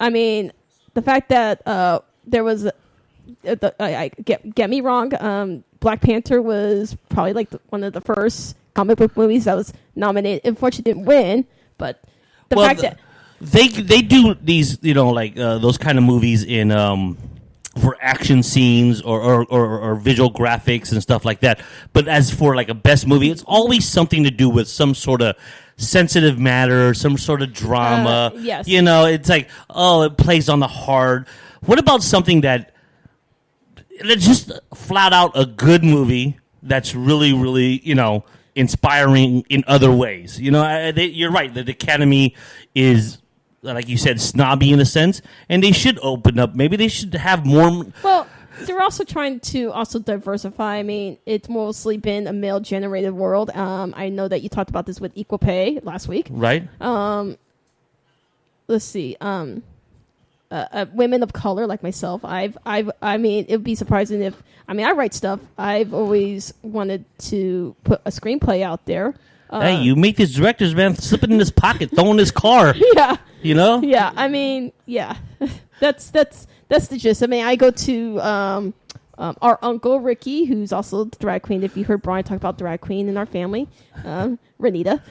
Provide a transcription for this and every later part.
I mean, the fact that there was, get me wrong, Black Panther was probably like one of the first comic book movies that was nominated. Unfortunately, didn't win, but the fact that they do these, like those kind of movies in for action scenes or visual graphics and stuff like that. But as for like a best movie, it's always something to do with some sort of sensitive matter, some sort of drama. Yes. It's like, it plays on the heart. What about something that's just flat out a good movie that's really, really, inspiring in other ways? You're right. The Academy is, like you said, snobby in a sense, and they should open up. Maybe they should have more. Well, they're also trying to diversify. I mean, it's mostly been a male-generated world. I know that you talked about this with Equal Pay last week, right? Let's see. Women of color like myself. I mean, it would be surprising if. I mean, I write stuff. I've always wanted to put a screenplay out there. Hey, you make these directors, man, slip it in his pocket, throw in his car. Yeah. Yeah, I mean, yeah. That's the gist. I mean, I go to our uncle Ricky, who's also the drag queen. If you heard Brian talk about drag queen in our family, Renita.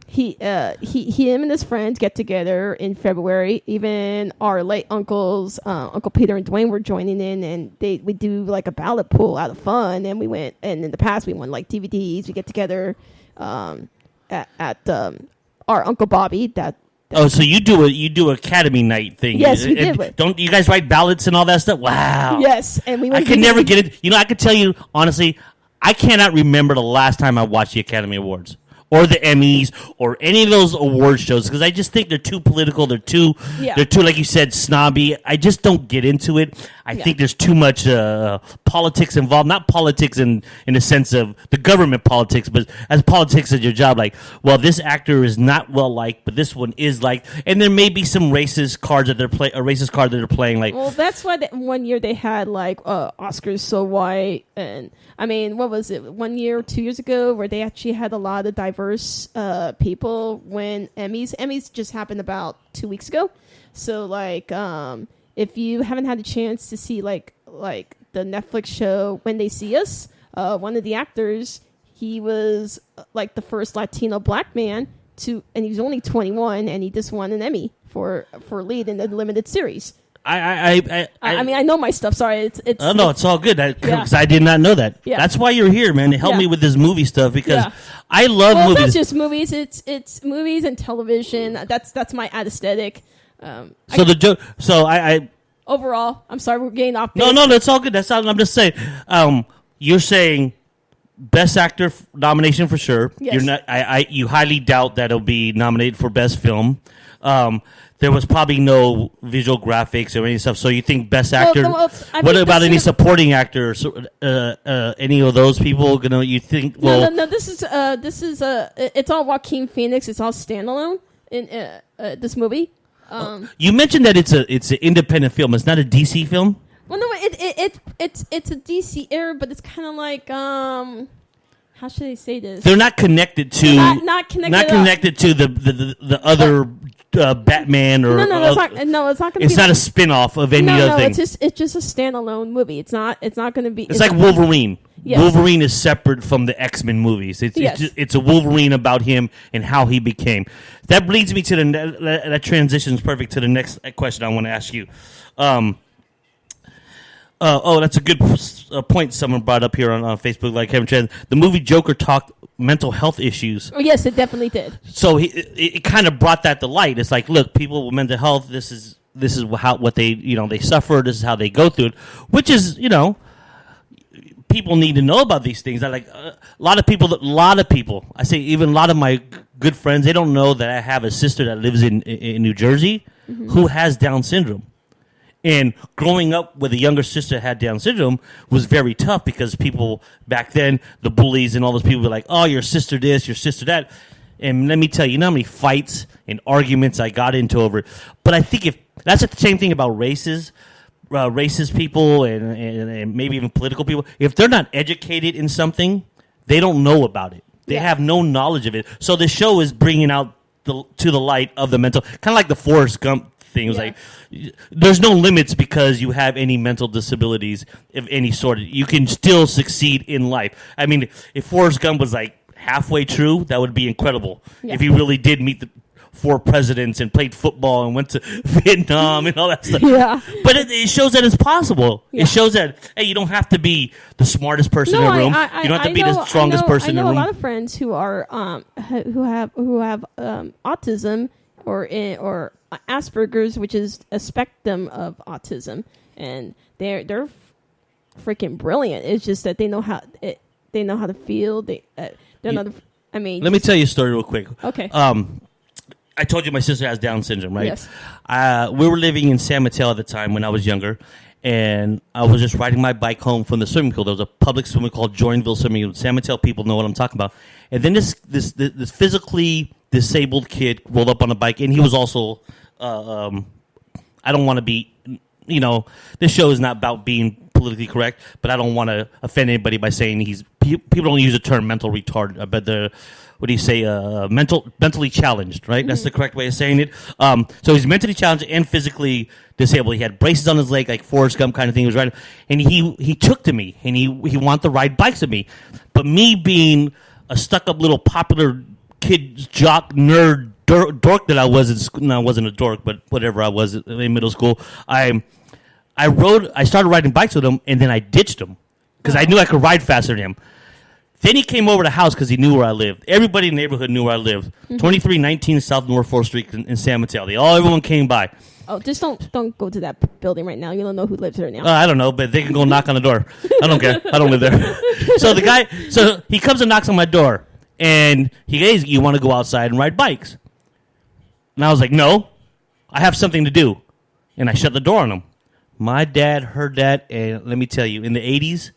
Him and his friends get together in February. Even our late uncles, Uncle Peter and Dwayne, were joining in, and we do like a ballot pool out of fun. And we went, and in the past we won like DVDs. We get together at our Uncle Bobby. So you do Academy night thing? Yes, we did. Don't you guys write ballots and all that stuff? Wow. Yes, and we. I can never get it. I could tell you honestly, I cannot remember the last time I watched the Academy Awards or the Emmys or any of those award shows because I just think they're too political. They're too, like you said, snobby. I just don't get into it. I think there's too much politics involved. Not politics in the sense of the government politics, but as politics as your job. Like, well, this actor is not well liked, but this one is liked, and there may be some racist cards that they're playing. Like, well, that's why one year they had like Oscars so white, and I mean, what was it? 1 year, 2 years ago, where they actually had a lot of diverse people win Emmys. Emmys just happened about 2 weeks ago, so like. If you haven't had a chance to see like the Netflix show When They See Us, one of the actors, he was like the first Latino black man and he was only 21, and he just won an Emmy for lead in the limited series. I mean, I know my stuff. Sorry, it's. Oh no, it's all good because I did not know that. Yeah. That's why you're here, man, to help me with this movie stuff because I love movies. It's not just movies. It's movies and television. That's my aesthetic. Overall, I'm sorry, we're getting off. No, that's all good. That's all. I'm just saying. You're saying best actor nomination for sure. Yes. You're not. You highly doubt that it'll be nominated for best film. There was probably no visual graphics or any stuff. So you think best actor? What about any supporting actors? Any of those people? You think? Well, no. This is it's all Joaquin Phoenix. It's all standalone in this movie. You mentioned that it's an independent film. It's not a DC film. Well, no, it's a DC era, but it's kind of like how should I say this? They're not connected to not connected to the other Batman or it's not going to. It's not a spin-off of any other thing. It's just a standalone movie. It's not going to be. It's like Wolverine. Yes. Wolverine is separate from the X-Men movies. It's a Wolverine about him and how he became. That leads me to that transitions perfect to the next question I want to ask you. That's a good point someone brought up here on Facebook, like Kevin Chen. The movie Joker talked mental health issues. Oh, yes, it definitely did. So it kind of brought that to light. It's like, look, people with mental health, this is what they, they suffer. This is how they go through it, which is, people need to know about these things. A lot of people, I say even a lot of my good friends, they don't know that I have a sister that lives in New Jersey who has Down syndrome. And growing up with a younger sister that had Down syndrome was very tough because people back then, the bullies and all those people were like, oh, your sister this, your sister that. And let me tell you, you know how many fights and arguments I got into over it. But I think if that's the same thing about racist people and maybe even political people. If they're not educated in something, they don't know about it. They have no knowledge of it. So the show is bringing out to the light of the mental, kind of like the Forrest Gump thing. It was like, there's no limits because you have any mental disabilities of any sort. You can still succeed in life. I mean, if Forrest Gump was like halfway true, that would be incredible. Yeah. If he really did meet the 4 presidents and played football and went to Vietnam and all that stuff. Yeah. But it shows that it's possible. Yeah. It shows that, hey, you don't have to be the smartest person in the room. You don't have to be the strongest person in the room. I know a lot of friends who are who have autism or Asperger's, which is a spectrum of autism, and they're freaking brilliant. It's just that they know how to feel. They know the, I mean, let me tell you a story real quick. Okay. I told you my sister has Down syndrome, right? Yes. We were living in San Mateo at the time when I was younger, and I was just riding my bike home from the swimming pool. There was a public swimming pool called Joinville Swimming Pool. San Mateo people know what I'm talking about. And then this physically disabled kid rolled up on a bike, and he was also, I don't want to be, this show is not about being politically correct, but I don't want to offend anybody by saying people don't use the term mental retard, but what do you say, mentally challenged, right? Mm-hmm. That's the correct way of saying it. So he's mentally challenged and physically disabled. He had braces on his leg, like Forrest Gump kind of thing. He was riding, and he took to me, and he wanted to ride bikes with me. But me being a stuck-up little popular kid, jock, nerd, dork that I was in school, no, I wasn't a dork, but whatever I was in middle school, I started riding bikes with him, and then I ditched him because I knew I could ride faster than him. Then he came over to the house because he knew where I lived. Everybody in the neighborhood knew where I lived. Mm-hmm. 2319 South North 4th Street in San Mateo. Everyone came by. Oh, just don't go to that building right now. You don't know who lives there now. I don't know, but they can go knock on the door. I don't care. I don't live there. So he comes and knocks on my door, and he goes, "You want to go outside and ride bikes?" And I was like, "No, I have something to do," and I shut the door on him. My dad heard that, and let me tell you, in the 80s,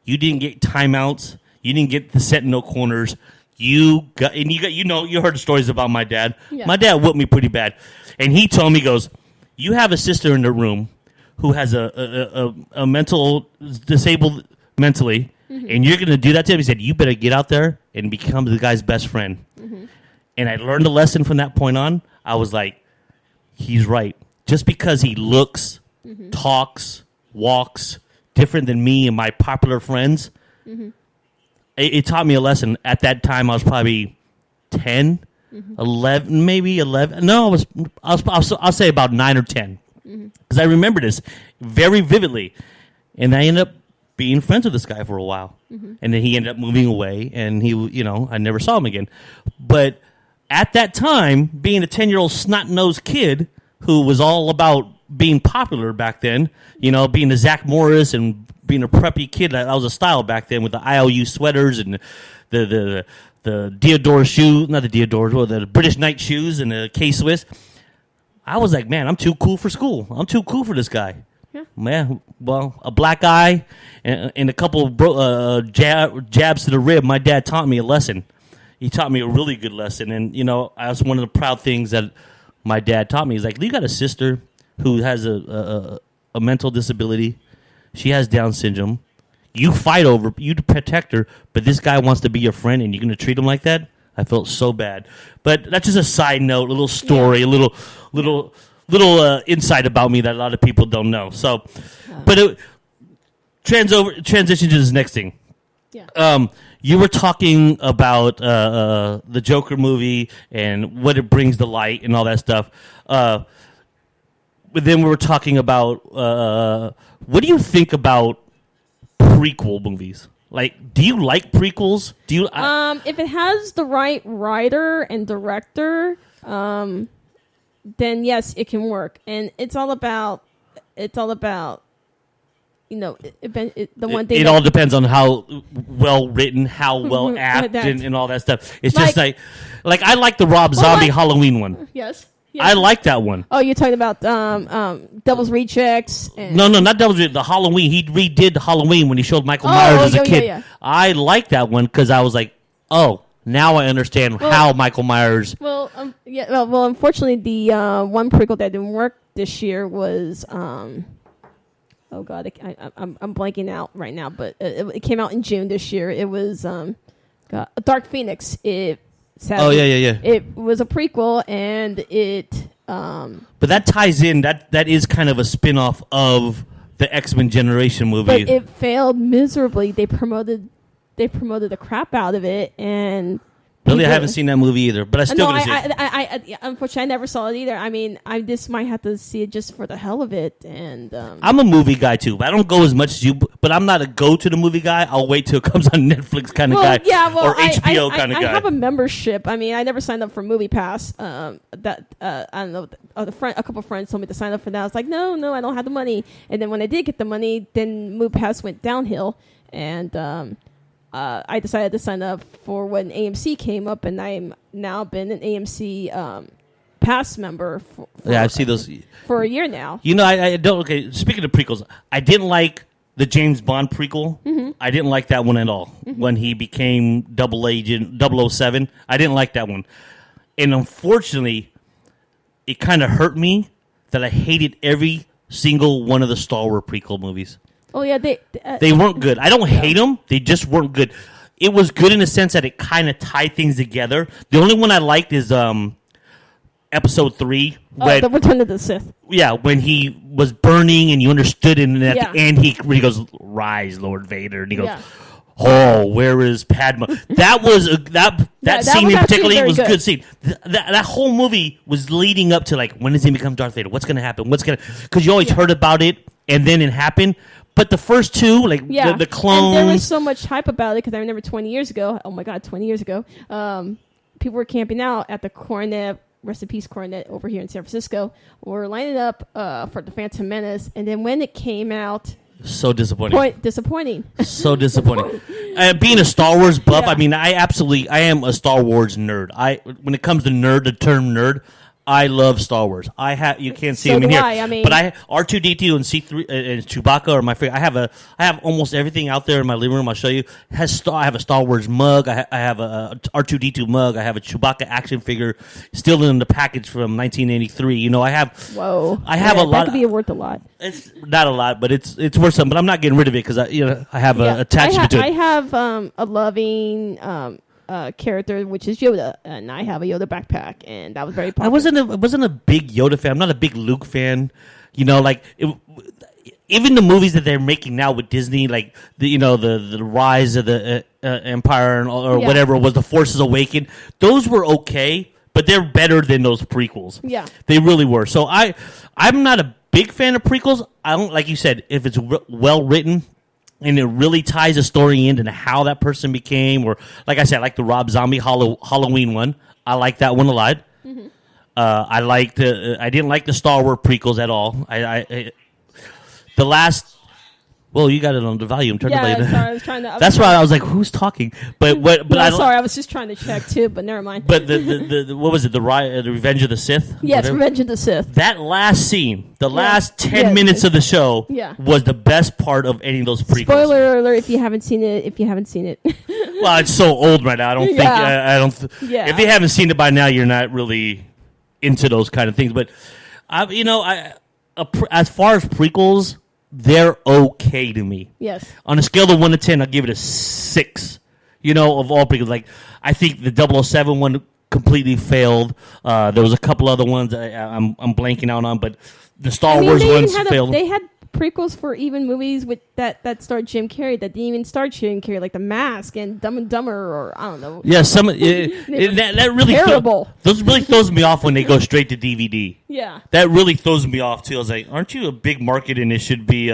you didn't get timeouts. You didn't get the set in no corners. You heard the stories about my dad. Yeah. My dad whooped me pretty bad. And he told me, he goes, "You have a sister in the room who has a mental, disabled mentally, mm-hmm. and you're going to do that to him." He said, "You better get out there and become the guy's best friend." Mm-hmm. And I learned a lesson from that point on. I was like, he's right. Just because he looks, mm-hmm. talks, walks different than me and my popular friends, mm-hmm. It taught me a lesson. At that time, I was probably 10, mm-hmm. 11, maybe 11. No, I'll say about 9 or 10. Because I remember this very vividly. And I ended up being friends with this guy for a while. Mm-hmm. And then he ended up moving away, and I never saw him again. But at that time, being a 10-year-old snot-nosed kid who was all about being popular back then, being a Zach Morris and being a preppy kid, that was a style back then with the IOU sweaters and the Diodore shoes, not the Diodore, or the British Knight shoes and the K-Swiss. I was like, man, I'm too cool for school. I'm too cool for this guy. Yeah. Man, well, a black eye and a couple of jabs to the rib. My dad taught me a lesson. He taught me a really good lesson. And, that's one of the proud things that my dad taught me. He's like, you got a sister who has a mental disability. She has Down syndrome. You protect her, but this guy wants to be your friend, and you're going to treat him like that? I felt so bad. But that's just a side note, a little story, a little insight about me that a lot of people don't know. So, but it transition to this next thing. Yeah. You were talking about the Joker movie and what it brings to light and all that stuff. But then we were talking about what do you think about prequel movies? Like, do you like prequels? Do you? If it has the right writer and director, then yes, it can work. And it's all about the one thing. It all depends on how well written, how well acted, and all that stuff. It's just like I like the Rob Zombie Halloween one. Yes. I like that one. Oh, you're talking about Devil's Rejects? No, not Devil's Rejects. The Halloween. He redid the Halloween when he showed Michael Myers as a kid. Yeah. I like that one because I was like, oh, now I understand how Michael Myers... Well, unfortunately, the one prequel that didn't work this year was... oh, God, I'm blanking out right now, but it came out in June this year. It was Dark Phoenix. Sadly, yeah. It was a prequel, and it But that ties in. That is kind of a spin-off of the X-Men Generation movie. But it failed miserably. They promoted the crap out of it, and really, I haven't seen that movie either. But I still gonna see it. I unfortunately I never saw it either. I mean, I just might have to see it just for the hell of it. And I'm a movie guy too, but I don't go as much as you. But I'm not a go to the movie guy. I'll wait till it comes on Netflix kind of guy, or HBO kind of guy. I have a membership. I mean, I never signed up for Movie Pass. I don't know. A couple of friends told me to sign up for that. I was like, no, I don't have the money. And then when I did get the money, then Movie Pass went downhill, and I decided to sign up for when AMC came up, and I'm now been an AMC Pass member. I've seen those for a year now. You know, I don't. Okay, speaking of prequels, I didn't like the James Bond prequel. Mm-hmm. I didn't like that one at all. Mm-hmm. When he became double agent 007, I didn't like that one, and unfortunately, it kind of hurt me that I hated every single one of the Star Wars prequel movies. Oh yeah, they weren't good. I don't hate them; they just weren't good. It was good in the sense that it kind of tied things together. The only one I liked is Episode 3. The Return of the Sith. Yeah, when he was burning and you understood, and at the end he goes, "Rise, Lord Vader," and he goes, "Oh, where is Padma?" That was that scene in particular was a good scene. That whole movie was leading up to like, when does he become Darth Vader? What's going to happen? Because you always heard about it, and then it happened. But the first two, like the clones, and there was so much hype about it because I remember 20 years ago. Oh my God, 20 years ago, people were camping out at the Coronet. Rest in peace, Coronet over here in San Francisco. We're lining up for the Phantom Menace, and then when it came out, so disappointing. Disappointing. So disappointing. Being a Star Wars buff, I mean, I am a Star Wars nerd. When it comes to the term nerd, I love Star Wars. You can't see them in here. But R2D2 and C3 and Chewbacca are my favorite. I have almost everything out there in my living room. I'll show you. I have a Star Wars mug. I have a R2D2 mug. I have a Chewbacca action figure still in the package from 1983. You know, I have. Whoa. I have a lot. That could be worth a lot. It's not a lot, but it's worth something. But I'm not getting rid of it because I have an attachment to it. I have a loving. Character, which is Yoda, and I have a Yoda backpack, and that was very popular. I wasn't a big Yoda fan. I'm not a big Luke fan. You know, like even the movies that they're making now with Disney, like the rise of the Empire or whatever was the Force Awakens. Those were okay, but they're better than those prequels. Yeah, they really were. So I'm not a big fan of prequels. I don't, like you said, if it's well written. And it really ties a story into how that person became, or like I said, like the Rob Zombie Halloween one. I like that one a lot. Mm-hmm. I didn't like the Star Wars prequels at all. The last. Well, you got it on the volume. Turn the volume. Sorry, I was trying to. That's why I was like, "Who's talking?" But sorry, I was just trying to check too. But never mind. But the what was it? The Revenge of the Sith. Yes, whatever. Revenge of the Sith. That last scene, the last 10 minutes of the show, was the best part of any of those prequels. Spoiler alert! If you haven't seen it. Well, it's so old right now. I don't think. I don't. If you haven't seen it by now, you're not really into those kind of things. But as far as prequels. They're okay to me. Yes. On a scale of 1 to 10, I'll give it a 6. Of all prequels. Like, I think the 007 one completely failed. There was a couple other ones I'm blanking out on, but the Star Wars ones failed. They had prequels for even movies with that starred Jim Carrey that didn't even star Jim Carrey, like The Mask and Dumb and Dumber, or I don't know. Yeah, that really terrible. Those really throws me off when they go straight to DVD. Yeah, that really throws me off too. I was like, aren't you a big market and it should be,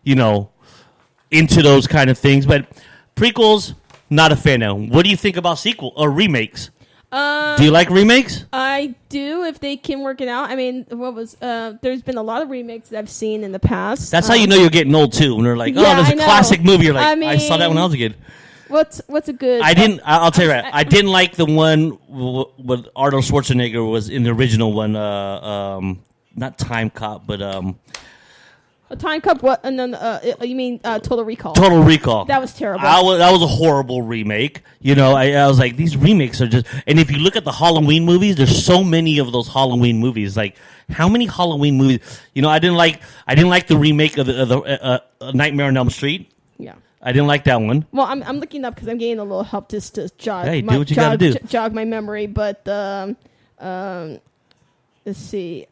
into those kind of things? But prequels, not a fan of. What do you think about sequel or remakes? Do you like remakes? I do, if they can work it out. I mean, there's been a lot of remakes that I've seen in the past. That's how you know you're getting old too. When they're like, there's a classic movie. You're like, I saw that when I was a kid. What's a good? I'll tell you right. I didn't like the one with Arnold Schwarzenegger was in the original one. Not Time Cop, but A Time Cop? What? And then you mean Total Recall? Total Recall. That was terrible. That was a horrible remake. I was like, these remakes are just. And if you look at the Halloween movies, there's so many of those Halloween movies. Like, how many Halloween movies? I didn't like the remake of the Nightmare on Elm Street. Yeah. I didn't like that one. Well, I'm looking up because I'm getting a little help just to jog. Hey, do what you gotta do. Jog my memory, but let's see.